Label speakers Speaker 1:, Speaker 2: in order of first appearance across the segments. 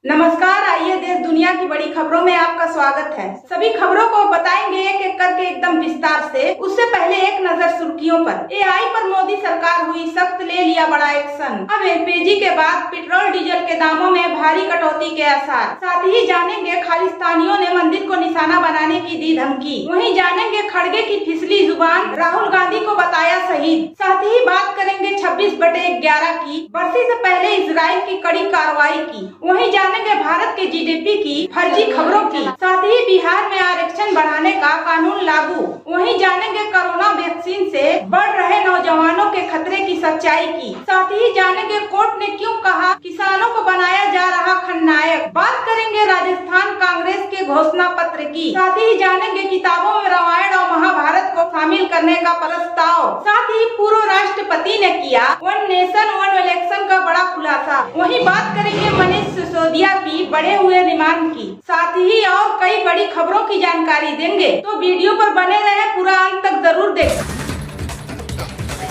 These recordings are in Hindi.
Speaker 1: नमस्कार, आइए देश दुनिया की बड़ी खबरों में आपका स्वागत है। सभी खबरों को बताएंगे एक एक करके एकदम विस्तार से। उससे पहले एक नजर सुर्खियों पर। एआई पर मोदी सरकार हुई सख्त, ले लिया बड़ा एक्शन। अब एलपीजी के बाद पेट्रोल डीजल के दामों में भारी कटौती के आसार। साथ ही जानेंगे खालिस्तानियों ने मंदिर को निशाना बनाने की दी धमकी। वहीं जानेंगे खड़गे की फिसली जुबान, राहुल गांधी को बताया शहीद। साथ ही बात करेंगे 26/11 की बरसी से पहले इजराइल की कड़ी कार्रवाई की। वहीं जानेंगे भारत के जीडीपी की फर्जी खबरों की। साथ ही बिहार में आरक्षण बढ़ाने का कानून लागू। वहीं जानेंगे कोरोना वैक्सीन से बढ़ रहे नौजवानों के खतरे की सच्चाई की। साथ ही जानेंगे कोर्ट ने क्यों कहा किसानों को बनाया जा रहा खलनायक। बात करेंगे राजस्थान कांग्रेस के घोषणा पत्र की। साथ ही जानेंगे किताबों में रामायण और महाभारत को शामिल करने का प्रस्ताव। साथ ही पूर्व राष्ट्रपति ने किया वन नेशन वन इलेक्शन का बड़ा खुलासा। वहीं बात करेंगे मनीष सिसोदिया की बढ़े हुए रिमांड की। साथ ही और कई बड़ी खबरों की जानकारी देंगे, तो वीडियो पर बने रहे, पूरा अंत तक जरूर देखें।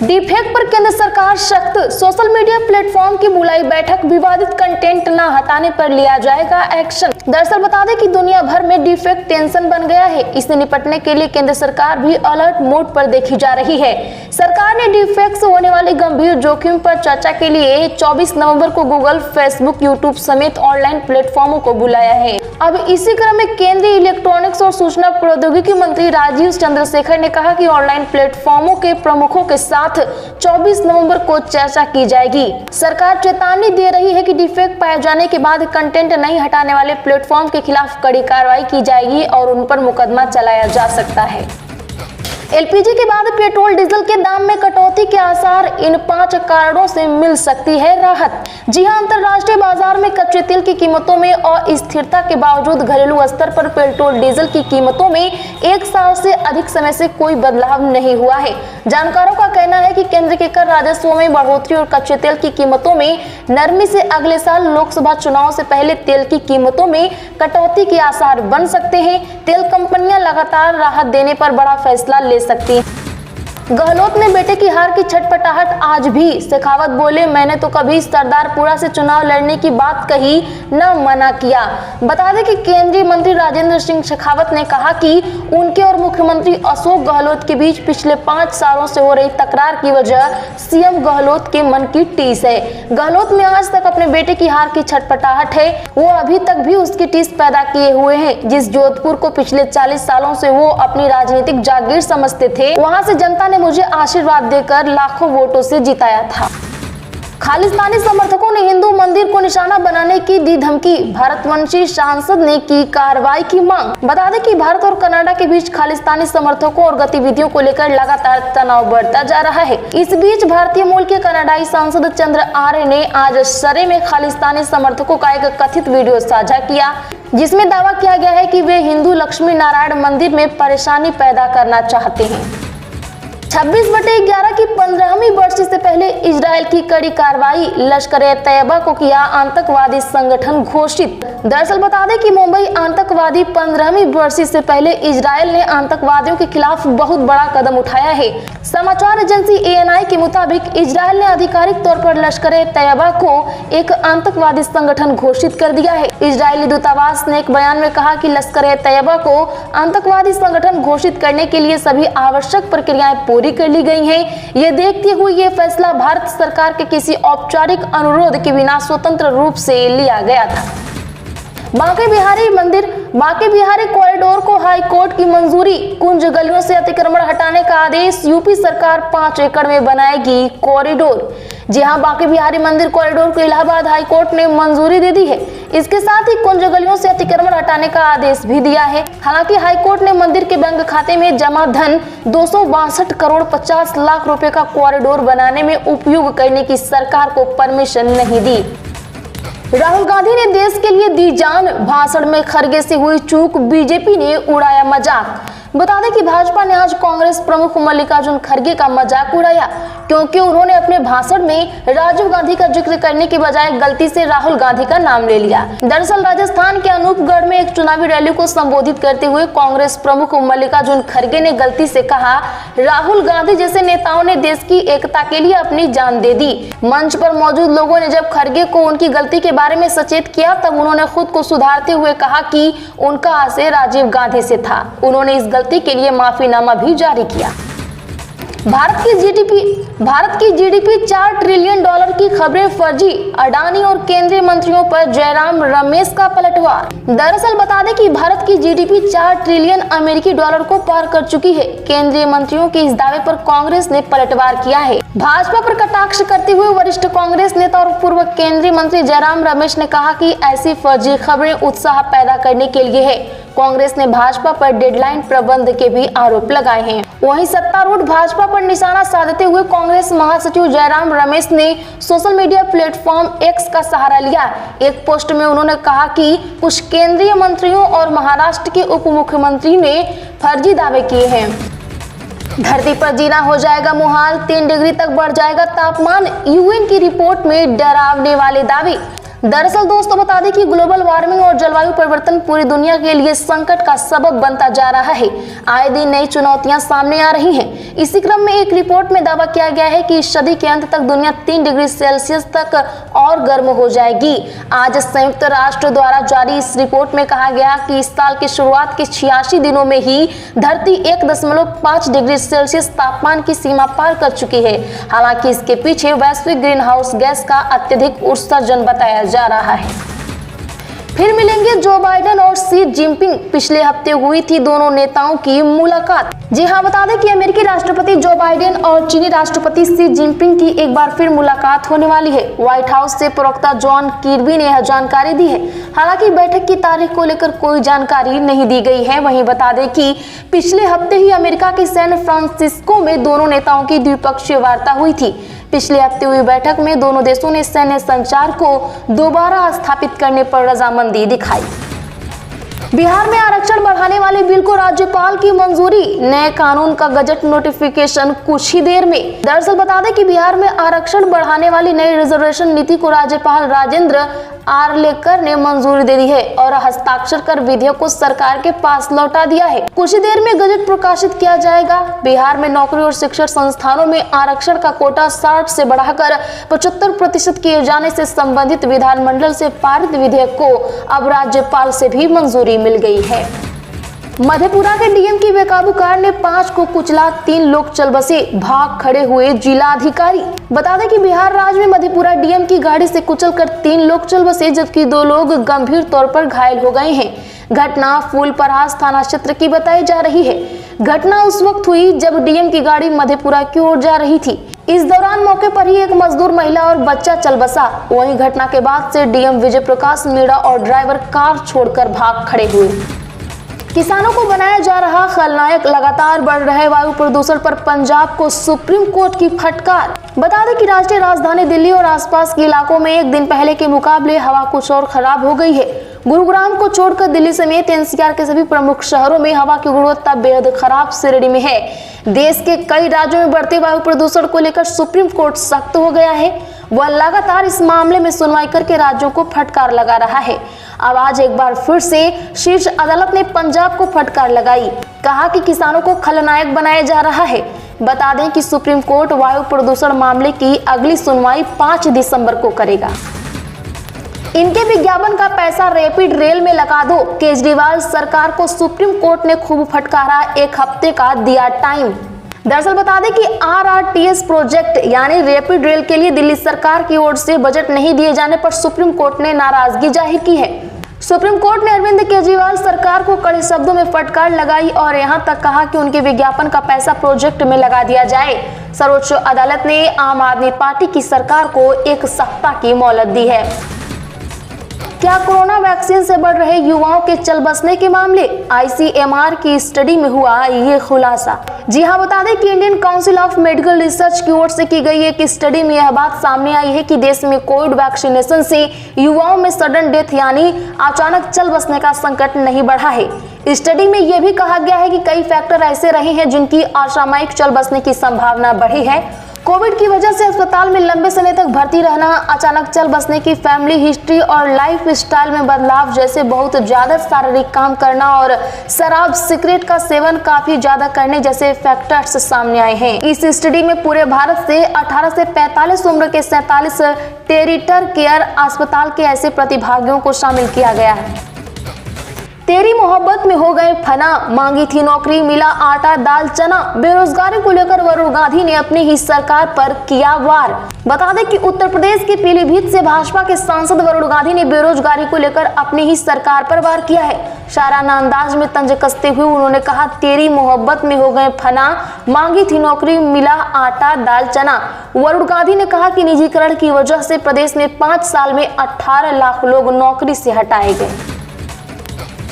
Speaker 2: डीपफेक पर केंद्र सरकार सख्त, सोशल मीडिया प्लेटफॉर्म की बुलाई बैठक, विवादित कंटेंट न हटाने पर लिया जाएगा एक्शन। दरअसल बता दें कि दुनिया भर में डीपफेक टेंशन बन गया है। इससे निपटने के लिए केंद्र सरकार भी अलर्ट मोड पर देखी जा रही है। सरकार ने डीपफेक से होने वाली गंभीर जोखिम पर चर्चा के लिए 24 नवंबर को गूगल, फेसबुक, यूट्यूब समेत ऑनलाइन प्लेटफॉर्मों को बुलाया है। अब इसी क्रम में केंद्रीय इलेक्ट्रॉनिक्स और सूचना प्रौद्योगिकी मंत्री राजीव चंद्रशेखर ने कहा कि ऑनलाइन प्लेटफॉर्मों के प्रमुखों के साथ 24 नवंबर को चर्चा की जाएगी। सरकार चेतावनी दे रही है कि डीपफेक पाए जाने के बाद कंटेंट नहीं हटाने वाले प्लेटफॉर्म के खिलाफ कड़ी कार्रवाई की जाएगी और उन पर मुकदमा चलाया जा सकता है। एलपीजी के बाद पेट्रोल डीजल के दाम में कटौती के आसार, इन 5 कारणों से मिल सकती है राहत। जी हां, अंतर्राष्ट्रीय बाजार में कच्चे तेल की कीमतों में अस्थिरता के बावजूद घरेलू स्तर पर पेट्रोल डीजल की कीमतों में 1 साल से अधिक समय से कोई बदलाव नहीं हुआ है। जानकारों का कहना है कि केंद्र के कर राजस्व में बढ़ोतरी और कच्चे तेल की कीमतों में नरमी से अगले साल लोकसभा चुनाव से पहले तेल की कीमतों में कटौती के आसार बन सकते हैं। तेल कंपनियां लगातार राहत देने पर बड़ा फैसला ले सकती हैं। गहलोत ने बेटे की हार की छटपटाहट आज भी। शेखावत बोले, मैंने तो कभी सरदारपुरा से चुनाव लड़ने की बात कही, न मना किया। बता दें कि केंद्रीय मंत्री राजेंद्र सिंह शेखावत ने कहा कि उनके और मुख्यमंत्री अशोक गहलोत के बीच पिछले 5 सालों से हो रही तकरार की वजह सीएम गहलोत के मन की टीस है। गहलोत में आज तक अपने बेटे की हार की छटपटाहट है। वो अभी तक भी उसकी टीस पैदा किए हुए हैं। जिस जोधपुर को पिछले 40 सालों से वो अपनी राजनीतिक जागीर समझते थे, वहां से जनता ने मुझे आशीर्वाद देकर लाखों वोटों से जिताया था। खालिस्तानी समर्थकों ने हिंदू मंदिर को निशाना बनाने की दी धमकी, भारतवंशी सांसद ने की कार्रवाई की मांग। बता दें कि भारत और कनाडा के बीच खालिस्तानी समर्थकों और गतिविधियों को लेकर लगातार तनाव बढ़ता जा रहा है। इस बीच भारतीय मूल के कनाडाई सांसद चंद्र आर्य ने आज सरे में खालिस्तानी समर्थकों का एक कथित वीडियो साझा किया, जिसमें दावा किया गया है कि वे हिंदू लक्ष्मी नारायण मंदिर में परेशानी पैदा करना चाहते हैं। 26/11 की 15वीं बरसी से पहले इजराइल की कड़ी कार्रवाई, लश्कर-ए-तैयबा को किया आतंकवादी संगठन घोषित। दरअसल बता दें कि मुंबई आतंकवादी 15वीं बरसी से पहले इजराइल ने आतंकवादियों के खिलाफ बहुत बड़ा कदम उठाया है। समाचार एजेंसी एएनआई के मुताबिक इजराइल ने आधिकारिक तौर पर लश्कर-ए-तैयबा को एक आतंकवादी संगठन घोषित कर दिया है। इजरायली दूतावास ने एक बयान में कहा कि लश्कर-ए-तैयबा को आतंकवादी संगठन घोषित करने के लिए सभी आवश्यक प्रक्रियाएं पूरी कर ली गई हैं। ये देखते हुए ये फैसला भारत सरकार के किसी औपचारिक अनुरोध के बिना स्वतंत्र रूप से लिया गया था। बांके बिहारी कॉरिडोर को हाई कोर्ट की मंजूरी, कुंज गलियों से अतिक्रमण हटाने का आदेश, यूपी सरकार 5 एकड़ में बनाएगी कॉरिडोर। जी हां, बांके बिहारी मंदिर कॉरिडोर को इलाहाबाद हाई कोर्ट ने मंजूरी दे दी है। इसके साथ ही कुंज गलियों से अतिक्रमण हटाने का आदेश भी दिया है। हालांकि हाई कोर्ट ने मंदिर के बैंक खाते में जमा धन 262 करोड़ 50 लाख रुपए का कॉरिडोर बनाने में उपयोग करने की सरकार को परमिशन नहीं दी। राहुल गांधी ने देश के लिए दी जान, भाषण में खरगे से हुई चूक, बीजेपी ने उड़ाया मजाक। बता दें कि भाजपा ने आज कांग्रेस प्रमुख मल्लिकार्जुन खरगे का मजाक उड़ाया। क्योंकि उन्होंने अपने भाषण में राजीव गांधी का जिक्र करने के बजाय गलती से राहुल गांधी का नाम ले लिया। दरअसल राजस्थान के अनूपगढ़ में एक चुनावी रैली को संबोधित करते हुए कांग्रेस प्रमुख मल्लिकार्जुन खड़गे ने गलती से कहा, राहुल गांधी जैसे नेताओं ने देश की एकता के लिए अपनी जान दे दी। मंच पर मौजूद लोगों ने जब खड़गे को उनकी गलती के बारे में सचेत किया तब उन्होंने खुद को सुधारते हुए कहा कि उनका आशय राजीव गांधी से था। उन्होंने इस गलती के लिए माफीनामा भी जारी किया। भारत की जीडीपी 4 ट्रिलियन डॉलर की खबरें फर्जी, अडानी और केंद्रीय मंत्रियों पर जयराम रमेश का पलटवार। दरअसल बता दें कि भारत की जीडीपी 4 ट्रिलियन अमेरिकी डॉलर को पार कर चुकी है। केंद्रीय मंत्रियों के इस दावे पर कांग्रेस ने पलटवार किया है। भाजपा पर कटाक्ष करते हुए वरिष्ठ कांग्रेस नेता और पूर्व केंद्रीय मंत्री जयराम रमेश ने कहा कि ऐसी फर्जी खबरें उत्साह पैदा करने के लिए है। कांग्रेस ने भाजपा पर डेडलाइन प्रबंध के भी आरोप लगाए हैं। वहीं सत्तारूढ़ भाजपा पर निशाना साधते हुए कांग्रेस महासचिव जयराम रमेश ने सोशल मीडिया प्लेटफॉर्म एक्स का सहारा लिया। एक पोस्ट में उन्होंने कहा कि कुछ केंद्रीय मंत्रियों और महाराष्ट्र के उप मुख्यमंत्री ने फर्जी दावे किए हैं। धरती पर जीना हो जाएगा मुहाल, 3 डिग्री तक बढ़ जाएगा तापमान, यूएन की रिपोर्ट में डरावने वाले दावे। दरअसल दोस्तों बता दें कि ग्लोबल वार्मिंग और जलवायु परिवर्तन पूरी दुनिया के लिए संकट का सबब बनता जा रहा है। आए दिन नई चुनौतियां सामने आ रही हैं। इसी क्रम में एक रिपोर्ट में दावा किया गया है कि इस सदी के अंत तक दुनिया 3 डिग्री सेल्सियस तक और गर्म हो जाएगी। आज संयुक्त राष्ट्र द्वारा जारी इस रिपोर्ट में कहा गया कि इस साल की शुरुआत के 86 दिनों में ही धरती 1.5 डिग्री सेल्सियस तापमान की सीमा पार कर चुकी है। हालांकि इसके पीछे वैश्विक ग्रीन हाउस गैस का अत्यधिक उत्सर्जन बताया जा रहा है। फिर मिलेंगे जो बाइडेन और शी जिनपिंग। पिछले हफ्ते हुई थी दोनों नेताओं की मुलाकात। जी हां, बता दें कि अमेरिकी राष्ट्रपति जो बाइडेन और चीनी राष्ट्रपति शी जिनपिंग की एक बार फिर मुलाकात होने वाली है। व्हाइट हाउस से प्रवक्ता जॉन किर्बी ने यह जानकारी दी है। हालांकि बैठक की तारीख को लेकर कोई जानकारी नहीं दी गई है। वहीं बता दें कि पिछले हफ्ते ही अमेरिका के सैन फ्रांसिस्को में दोनों नेताओं की द्विपक्षीय वार्ता हुई थी। पिछले हफ्ते हुई बैठक में दोनों देशों ने सैन्य संचार को दोबारा स्थापित करने पर रजामंदी दिखाई। बिहार में आरक्षण बढ़ाने वाले बिल को राज्यपाल की मंजूरी, नए कानून का गजट नोटिफिकेशन कुछ ही देर में। दरअसल बता दें कि बिहार में आरक्षण बढ़ाने वाली नई रिजर्वेशन नीति को राज्यपाल राजेंद्र आर्लेकर ने मंजूरी दे दी है और हस्ताक्षर कर विधेयक को सरकार के पास लौटा दिया है। कुछ ही देर में गजट प्रकाशित किया जाएगा। बिहार में नौकरी और शिक्षण संस्थानों में आरक्षण का कोटा 60 से बढ़ाकर 75% किए जाने से संबंधित विधानमंडल से पारित विधेयक को अब राज्यपाल से भी मंजूरी मिल गई है। मधेपुरा के डीएम की बेकाबू कार ने 5 को कुचला, 3 लोग चल बसे, भाग खड़े हुए जिलाधिकारी। बता दें कि बिहार राज्य में मधेपुरा डीएम की गाड़ी से कुचलकर 3 लोग चल बसे जबकि 2 लोग गंभीर तौर पर घायल हो गए हैं। घटना फूलपरास थाना क्षेत्र की बताई जा रही है। घटना उस वक्त हुई जब डीएम की गाड़ी मधेपुरा की ओर जा रही थी। इस दौरान मौके पर ही एक मजदूर महिला और बच्चा चल बसा। वहीं घटना के बाद से डीएम विजय प्रकाश मीणा और ड्राइवर कार छोड़कर भाग खड़े हुए। किसानों को बनाया जा रहा खलनायक, लगातार बढ़ रहे वायु प्रदूषण पर पंजाब को सुप्रीम कोर्ट की फटकार। बता दें कि राष्ट्रीय राजधानी दिल्ली और आसपास के इलाकों में एक दिन पहले के मुकाबले हवा कुछ और खराब हो गई है। गुरुग्राम को छोड़कर दिल्ली समेत एनसीआर के सभी प्रमुख शहरों में हवा की गुणवत्ता बेहद खराब श्रेणी में है। देश के कई राज्यों में बढ़ते वायु प्रदूषण को लेकर सुप्रीम कोर्ट सख्त हो गया है। वह लगातार इस मामले में सुनवाई करके राज्यों को फटकार लगा रहा है। अब आज एक बार फिर से शीर्ष अदालत ने पंजाब को फटकार लगाई, कहा कि किसानों को खलनायक बनाया जा रहा है। बता दें कि सुप्रीम कोर्ट वायु प्रदूषण मामले की अगली सुनवाई 5 दिसंबर को करेगा। इनके विज्ञापन का पैसा रैपिड रेल में लगा दो, केजरीवाल सरकार को सुप्रीम कोर्ट ने खूब फटकारा, 1 हफ्ते का दिया टाइम। दरअसल बता दें कि आरआरटीएस प्रोजेक्ट यानी रैपिड रेल के लिए दिल्ली सरकार की ओर से बजट नहीं दिए जाने पर सुप्रीम कोर्ट ने नाराजगी जाहिर की है। सुप्रीम कोर्ट ने अरविंद केजरीवाल सरकार को कड़े शब्दों में फटकार लगाई और यहां तक कहा कि उनके विज्ञापन का पैसा प्रोजेक्ट में लगा दिया जाए। सर्वोच्च अदालत ने आम आदमी पार्टी की सरकार को 1 सप्ताह की मोहलत दी है। क्या कोरोना वैक्सीन से बढ़ रहे युवाओं के चल बसने के मामले? आईसीएमआर की स्टडी में हुआ ये खुलासा। जी हां, बता दें कि Indian council of medical research की ओर से की गई एक स्टडी में यह बात सामने आई है कि देश में कोविड वैक्सीनेशन से युवाओं में सडन डेथ यानी अचानक चल बसने का संकट नहीं बढ़ा है। स्टडी में यह भी कहा गया है कि कई फैक्टर ऐसे रहे हैं जिनकी असामयिक चल बसने की संभावना बढ़ी है। कोविड की वजह से अस्पताल में लंबे समय तक भर्ती रहना, अचानक चल बसने की फैमिली हिस्ट्री और लाइफ स्टाइल में बदलाव जैसे बहुत ज्यादा शारीरिक काम करना और शराब सिगरेट का सेवन काफी ज्यादा करने जैसे फैक्टर्स सामने आए हैं। इस स्टडी में पूरे भारत से 18 से 45 उम्र के 47 टेरिटर केयर अस्पताल के ऐसे प्रतिभागियों को शामिल किया गया है। तेरी मोहब्बत में हो गए फना, मांगी थी नौकरी मिला आटा दाल चना। बेरोजगारी को लेकर वरुण गांधी ने अपनी ही सरकार पर किया वार। बता दें कि उत्तर प्रदेश के पीलीभीत से भाजपा के सांसद वरुण गांधी ने बेरोजगारी को लेकर अपनी ही सरकार पर वार किया है। शायराना अंदाज में तंज कसते हुए उन्होंने कहा, तेरी मोहब्बत में हो गए फना, मांगी थी नौकरी मिला आटा दाल चना। वरुण गांधी ने कहा कि निजीकरण की वजह से प्रदेश में 5 साल में 18 लाख लोग नौकरी से हटाए गए।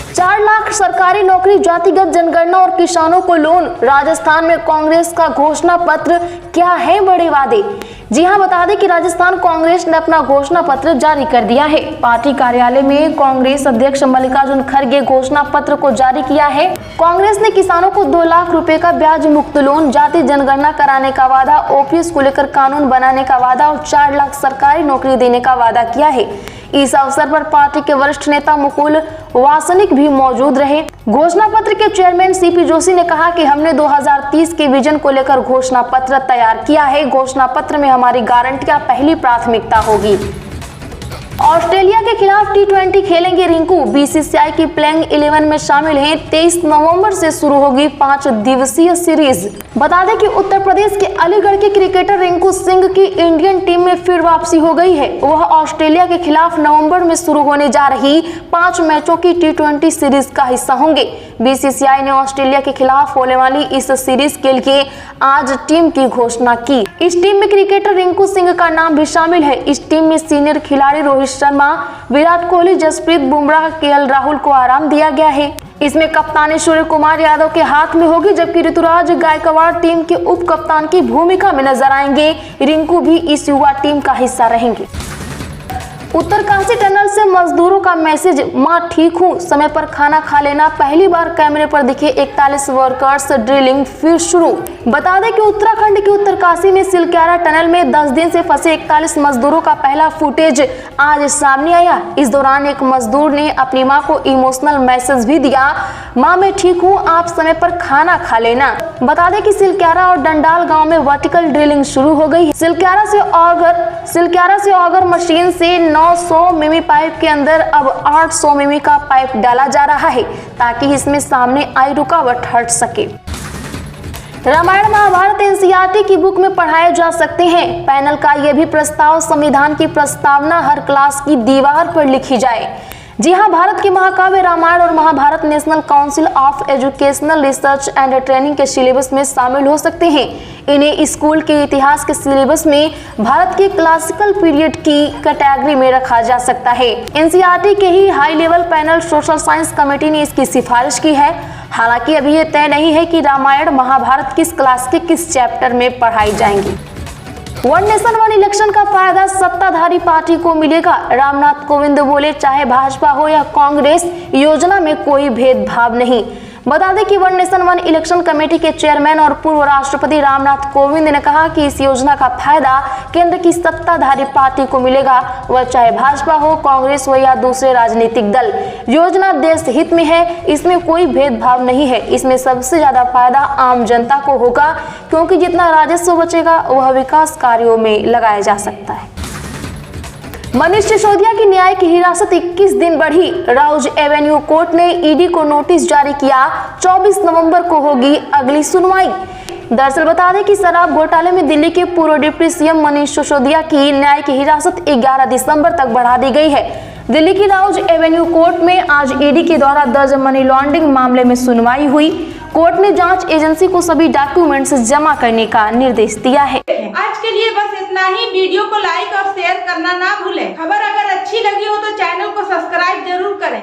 Speaker 2: 4 लाख सरकारी नौकरी, जातिगत जनगणना और किसानों को लोन। राजस्थान में कांग्रेस का घोषणा पत्र, क्या है बड़े वादे। जी हां, बता दें कि राजस्थान कांग्रेस ने अपना घोषणा पत्र जारी कर दिया है। पार्टी कार्यालय में कांग्रेस अध्यक्ष मल्लिकार्जुन खड़गे घोषणा पत्र को जारी किया है। कांग्रेस ने किसानों को 2 लाख रुपए का ब्याज मुक्त लोन, जाति जनगणना कराने का वादा, ओपीएस को लेकर कानून बनाने का वादा और 4 लाख सरकारी नौकरी देने का वादा किया है। इस अवसर पर पार्टी के वरिष्ठ नेता मुकुल वासनिक भी मौजूद रहे। घोषणा पत्र के चेयरमैन सीपी जोशी ने कहा कि हमने 2030 के विजन को लेकर घोषणा पत्र तैयार किया है। घोषणा पत्र में हमारी गारंटियां पहली प्राथमिकता होगी। ऑस्ट्रेलिया के खिलाफ T20 खेलेंगे रिंकू, बीसीसीआई की प्लेइंग 11 में शामिल हैं। 23 नवंबर से शुरू होगी 5 दिवसीय सीरीज। बता दें कि उत्तर प्रदेश के अलीगढ़ के क्रिकेटर रिंकू सिंह की इंडियन टीम में फिर वापसी हो गई है। वह ऑस्ट्रेलिया के खिलाफ नवंबर में शुरू होने जा रही 5 मैचों की T20 सीरीज का हिस्सा होंगे। बीसीसीआई ने ऑस्ट्रेलिया के खिलाफ होने वाली इस सीरीज के लिए आज टीम की घोषणा की। इस टीम में क्रिकेटर रिंकू सिंह का नाम भी शामिल है। इस टीम में सीनियर खिलाड़ी रोहित शर्मा, विराट कोहली, जसप्रीत बुमराह, केएल राहुल को आराम दिया गया है। इसमें कप्तानी सूर्य कुमार यादव के हाथ में होगी, जबकि ऋतुराज गायकवाड़ टीम के उप कप्तान की भूमिका में नजर आएंगे। रिंकू भी इस युवा टीम का हिस्सा रहेंगे। उत्तरकाशी टनल से मजदूरों का मैसेज, मां ठीक हूं, समय पर खाना खा लेना। पहली बार कैमरे पर दिखे 41 वर्कर्स, ड्रिलिंग फिर शुरू। बता दें कि उत्तराखंड के उत्तरकाशी में सिलक्यारा टनल में 10 दिन से फंसे 41 मजदूरों का पहला फुटेज आज सामने आया। इस दौरान एक मजदूर ने अपनी मां को इमोशनल मैसेज भी दिया, मां मैं ठीक हूँ, आप समय पर खाना खा लेना। बता दें कि सिलक्यारा और डंडाल गाँव में वर्टिकल ड्रिलिंग शुरू हो गई है। सिलक्यारा से ऑगर मशीन से 900 मिमी पाइप के अंदर अब 800 मिमी का पाइप डाला जा रहा है, ताकि इसमें सामने आई रुकावट हट सके। रामायण महाभारत एनसीईआरटी की बुक में पढ़ाए जा सकते हैं। पैनल का यह भी प्रस्ताव, संविधान की प्रस्तावना हर क्लास की दीवार पर लिखी जाए। जी हां, भारत के महाकाव्य रामायण और Mahabharata National Council of Educational Research and Training के सिलेबस में शामिल हो सकते हैं। इन्हें स्कूल के इतिहास के सिलेबस में भारत के क्लासिकल पीरियड की कैटेगरी में रखा जा सकता है। एनसीईआरटी के ही high level panel social science committee ने इसकी सिफारिश की है। हालांकि अभी यह तय नहीं है कि रामायण महाभारत किस क्लास के किस चैप्टर में पढ़ाई जाएंगी। वन नेशन वन इलेक्शन का फायदा सत्ताधारी पार्टी को मिलेगा। रामनाथ कोविंद बोले, चाहे भाजपा हो या कांग्रेस, योजना में कोई भेदभाव नहीं। बता दें कि one nation one election committee के चेयरमैन और पूर्व राष्ट्रपति रामनाथ कोविंद ने कहा कि इस योजना का फायदा केंद्र की सत्ताधारी पार्टी को मिलेगा, वह चाहे भाजपा हो, कांग्रेस हो या दूसरे राजनीतिक दल। योजना देश हित में है, इसमें कोई भेदभाव नहीं है। इसमें सबसे ज्यादा फायदा आम जनता को होगा, क्योंकि जितना राजस्व बचेगा वह विकास कार्यों में लगाया जा सकता है। मनीष सिसोदिया की न्यायिक हिरासत 21 दिन बढ़ी। राउज एवेन्यू कोर्ट ने ईडी को नोटिस जारी किया, 24 नवंबर को होगी अगली सुनवाई। दरअसल बता दें कि शराब घोटाले में दिल्ली के पूर्व डिप्टी सीएम मनीष सिसोदिया की न्यायिक हिरासत 11 दिसंबर तक बढ़ा दी गई है। दिल्ली की राउज एवेन्यू कोर्ट में आज ईडी के द्वारा दर्ज मनी लॉन्ड्रिंग मामले में सुनवाई हुई। कोर्ट ने जांच एजेंसी को सभी डॉक्यूमेंट्स जमा करने का निर्देश दिया है।
Speaker 1: आज के लिए बस इतना ही। वीडियो को लाइक और शेयर करना ना भूलें। खबर अगर अच्छी लगी हो तो चैनल को सब्सक्राइब जरूर करें।